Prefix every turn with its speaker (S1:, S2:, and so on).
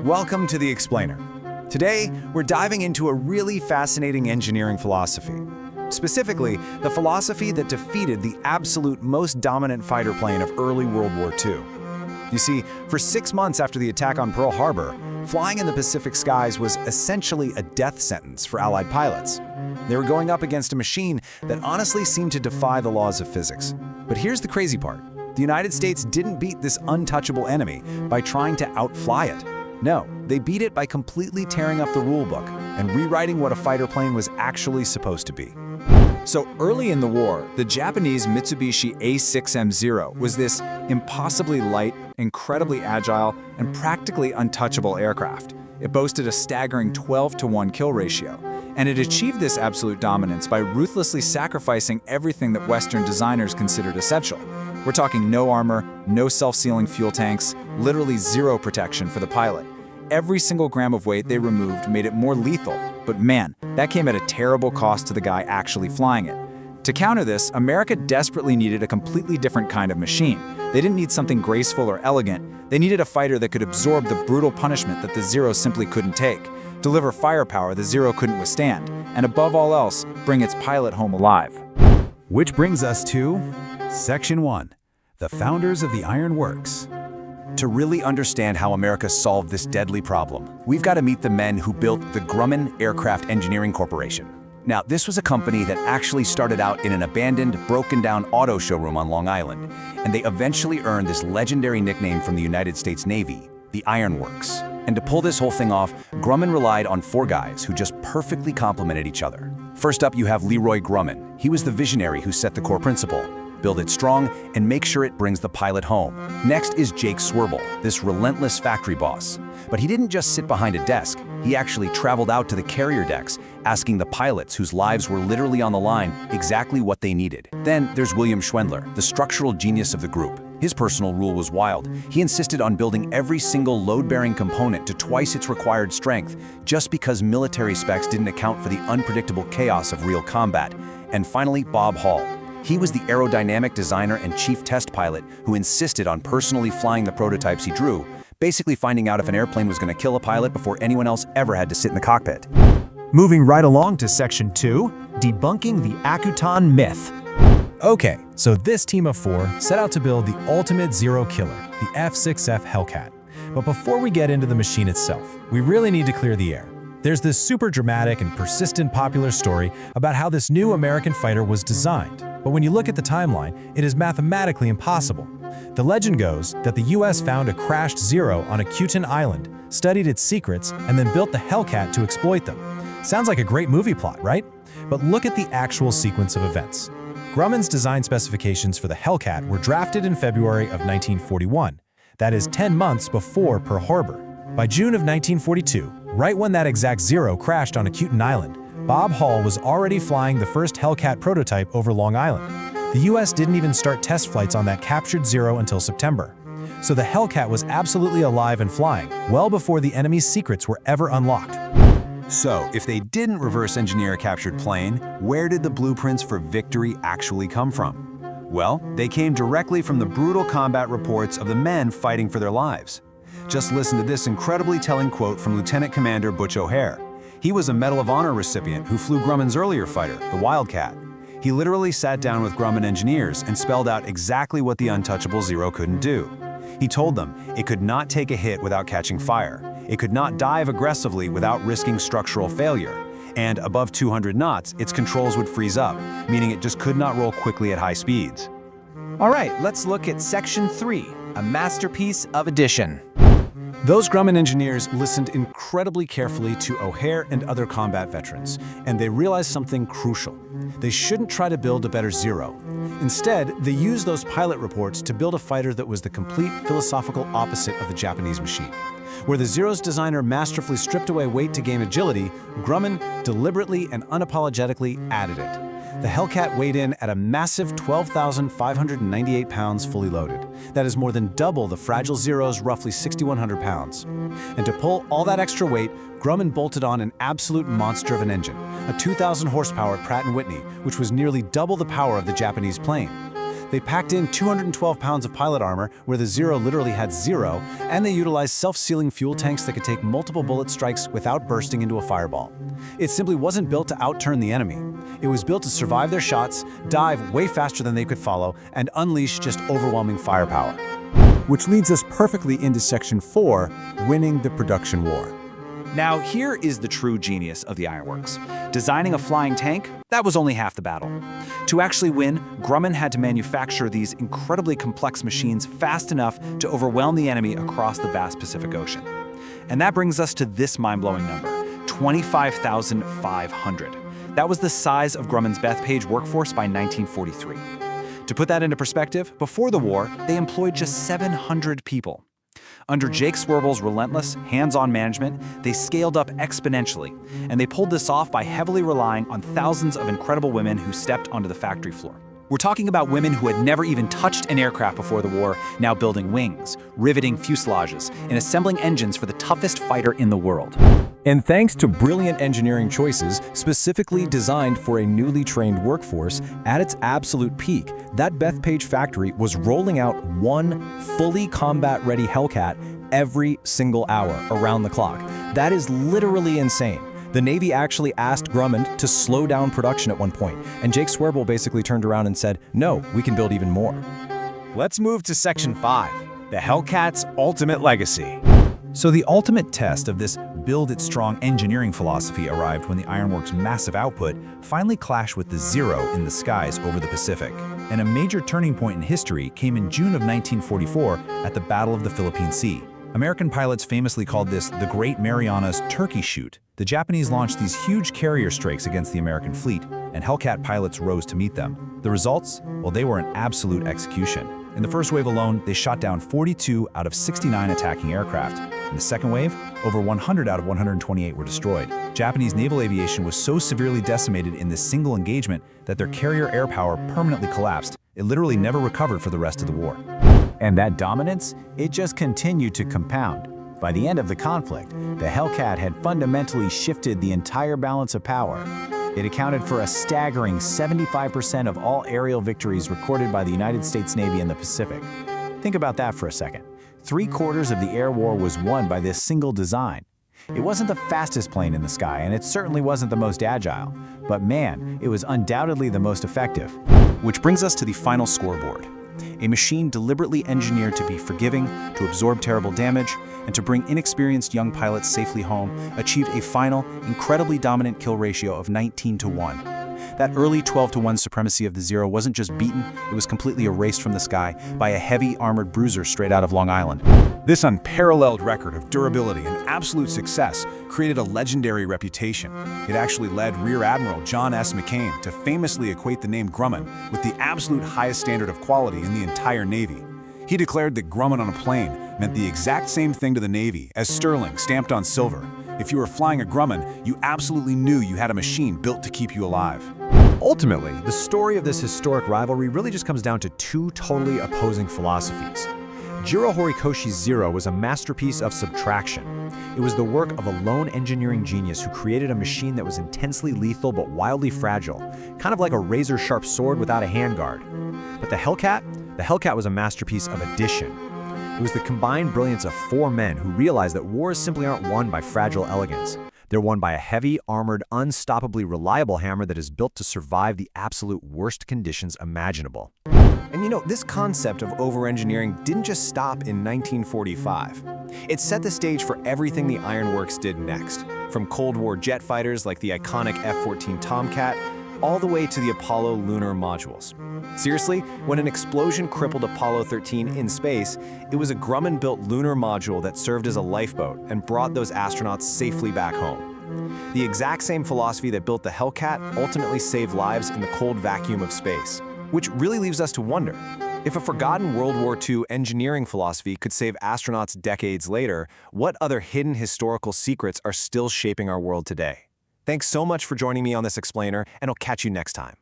S1: Welcome to The Explainer. Today, we're diving into a really fascinating engineering philosophy. Specifically, the philosophy that defeated the absolute most dominant fighter plane of early World War II. You see, for 6 months after the attack on Pearl Harbor, flying in the Pacific skies was essentially a death sentence for Allied pilots. They were going up against a machine that honestly seemed to defy the laws of physics. But here's the crazy part. The United States didn't beat this untouchable enemy by trying to outfly it. No, they beat it by completely tearing up the rulebook and rewriting what a fighter plane was actually supposed to be. So early in the war, the Japanese Mitsubishi A6M Zero was this impossibly light, incredibly agile, and practically untouchable aircraft. It boasted a staggering 12-to-1 kill ratio, and it achieved this absolute dominance by ruthlessly sacrificing everything that Western designers considered essential. We're talking no armor, no self-sealing fuel tanks, literally zero protection for the pilot. Every single gram of weight they removed made it more lethal, but man, that came at a terrible cost to the guy actually flying it. To counter this, America desperately needed a completely different kind of machine. They didn't need something graceful or elegant. They needed a fighter that could absorb the brutal punishment that the Zero simply couldn't take, deliver firepower the Zero couldn't withstand, and above all else, bring its pilot home alive.
S2: Which brings us to Section 1, the founders of the Iron Works.
S1: To really understand how America solved this deadly problem, we've got to meet the men who built the Grumman Aircraft Engineering Corporation. Now, this was a company that actually started out in an abandoned, broken-down auto showroom on Long Island, and they eventually earned this legendary nickname from the United States Navy, the Iron Works. And to pull this whole thing off, Grumman relied on 4 guys who just perfectly complemented each other. First up, you have Leroy Grumman. He was the visionary who set the core principle: build it strong and make sure it brings the pilot home. Next is Jake Swerble, this relentless factory boss. But he didn't just sit behind a desk. He actually traveled out to the carrier decks, asking the pilots whose lives were literally on the line exactly what they needed. Then there's William Schwendler, the structural genius of the group. His personal rule was wild. He insisted on building every single load-bearing component to twice its required strength, just because military specs didn't account for the unpredictable chaos of real combat. And finally, Bob Hall. He was the aerodynamic designer and chief test pilot who insisted on personally flying the prototypes he drew, basically finding out if an airplane was going to kill a pilot before anyone else ever had to sit in the cockpit.
S2: Moving right along to Section 2, debunking the Akutan myth. Okay, so this team of 4 set out to build the ultimate Zero killer, the F6F Hellcat. But before we get into the machine itself, we really need to clear the air. There's this super dramatic and persistent popular story about how this new American fighter was designed. But when you look at the timeline, it is mathematically impossible. The legend goes that the US found a crashed Zero on Akutan Island, studied its secrets, and then built the Hellcat to exploit them. Sounds like a great movie plot, right? But look at the actual sequence of events. Grumman's design specifications for the Hellcat were drafted in February of 1941. That is 10 months before Pearl Harbor. By June of 1942, right when that exact Zero crashed on Akutan Island, Bob Hall was already flying the first Hellcat prototype over Long Island. The US didn't even start test flights on that captured Zero until September. So the Hellcat was absolutely alive and flying, well before the enemy's secrets were ever unlocked.
S1: So, if they didn't reverse engineer a captured plane, where did the blueprints for victory actually come from? Well, they came directly from the brutal combat reports of the men fighting for their lives. Just listen to this incredibly telling quote from Lieutenant Commander Butch O'Hare. He was a Medal of Honor recipient who flew Grumman's earlier fighter, the Wildcat. He literally sat down with Grumman engineers and spelled out exactly what the untouchable Zero couldn't do. He told them it could not take a hit without catching fire. It could not dive aggressively without risking structural failure. And above 200 knots, its controls would freeze up, meaning it just could not roll quickly at high speeds.
S3: All right, let's look at Section 3, a masterpiece of addition.
S1: Those Grumman engineers listened incredibly carefully to O'Hare and other combat veterans, and they realized something crucial. They shouldn't try to build a better Zero. Instead, they used those pilot reports to build a fighter that was the complete philosophical opposite of the Japanese machine. Where the Zero's designer masterfully stripped away weight to gain agility, Grumman deliberately and unapologetically added it. The Hellcat weighed in at a massive 12,598 pounds fully loaded. That is more than double the fragile Zero's roughly 6,100 pounds. And to pull all that extra weight, Grumman bolted on an absolute monster of an engine, a 2,000 horsepower Pratt & Whitney, which was nearly double the power of the Japanese plane. They packed in 212 pounds of pilot armor, where the Zero literally had zero, and they utilized self-sealing fuel tanks that could take multiple bullet strikes without bursting into a fireball. It simply wasn't built to outturn the enemy. It was built to survive their shots, dive way faster than they could follow, and unleash just overwhelming firepower. Which leads us perfectly into Section 4, winning the production war. Now, here is the true genius of the Ironworks. Designing a flying tank, that was only half the battle. To actually win, Grumman had to manufacture these incredibly complex machines fast enough to overwhelm the enemy across the vast Pacific Ocean. And that brings us to this mind-blowing number, 25,500. That was the size of Grumman's Bethpage workforce by 1943. To put that into perspective, before the war, they employed just 700 people. Under Jake Swirbel's relentless, hands-on management, they scaled up exponentially, and they pulled this off by heavily relying on thousands of incredible women who stepped onto the factory floor. We're talking about women who had never even touched an aircraft before the war, now building wings, riveting fuselages, and assembling engines for the toughest fighter in the world. And thanks to brilliant engineering choices specifically designed for a newly trained workforce, at its absolute peak, that Bethpage factory was rolling out one fully combat-ready Hellcat every single hour around the clock. That is literally insane. The Navy actually asked Grumman to slow down production at one point, and Jake Swirbel basically turned around and said, "No, we can build even more."
S2: Let's move to Section 5, the Hellcat's ultimate legacy. So the ultimate test of this build-it-strong engineering philosophy arrived when the Ironworks' massive output finally clashed with the Zero in the skies over the Pacific. And a major turning point in history came in June of 1944 at the Battle of the Philippine Sea. American pilots famously called this the Great Marianas Turkey Shoot. The Japanese launched these huge carrier strikes against the American fleet, and Hellcat pilots rose to meet them. The results? Well, they were an absolute execution. In the first wave alone, they shot down 42 out of 69 attacking aircraft. In the second wave, over 100 out of 128 were destroyed. Japanese naval aviation was so severely decimated in this single engagement that their carrier air power permanently collapsed. It literally never recovered for the rest of the war.
S1: And that dominance, it just continued to compound. By the end of the conflict, the Hellcat had fundamentally shifted the entire balance of power. It accounted for a staggering 75% of all aerial victories recorded by the United States Navy in the Pacific. Think about that for a second. 3/4 of the air war was won by this single design. It wasn't the fastest plane in the sky, and it certainly wasn't the most agile. But man, it was undoubtedly the most effective. Which brings us to the final scoreboard. A machine deliberately engineered to be forgiving, to absorb terrible damage, and to bring inexperienced young pilots safely home, achieved a final, incredibly dominant kill ratio of 19-1. That early 12-1 supremacy of the Zero wasn't just beaten, it was completely erased from the sky by a heavy armored bruiser straight out of Long Island. This unparalleled record of durability and absolute success created a legendary reputation. It actually led Rear Admiral John S. McCain to famously equate the name Grumman with the absolute highest standard of quality in the entire Navy. He declared that Grumman on a plane meant the exact same thing to the Navy as sterling stamped on silver. If you were flying a Grumman, you absolutely knew you had a machine built to keep you alive.
S2: Ultimately, the story of this historic rivalry really just comes down to two totally opposing philosophies. Jiro Horikoshi's Zero was a masterpiece of subtraction. It was the work of a lone engineering genius who created a machine that was intensely lethal but wildly fragile, kind of like a razor-sharp sword without a handguard. But the Hellcat was a masterpiece of addition. It was the combined brilliance of four men who realized that wars simply aren't won by fragile elegance. They're won by a heavy, armored, unstoppably reliable hammer that is built to survive the absolute worst conditions imaginable. And you know, this concept of over-engineering didn't just stop in 1945. It set the stage for everything the Ironworks did next, from Cold War jet fighters like the iconic F-14 Tomcat, all the way to the Apollo lunar modules. Seriously, when an explosion crippled Apollo 13 in space, it was a Grumman-built lunar module that served as a lifeboat and brought those astronauts safely back home. The exact same philosophy that built the Hellcat ultimately saved lives in the cold vacuum of space. Which really leaves us to wonder, if a forgotten World War II engineering philosophy could save astronauts decades later, what other hidden historical secrets are still shaping our world today? Thanks so much for joining me on this explainer, and I'll catch you next time.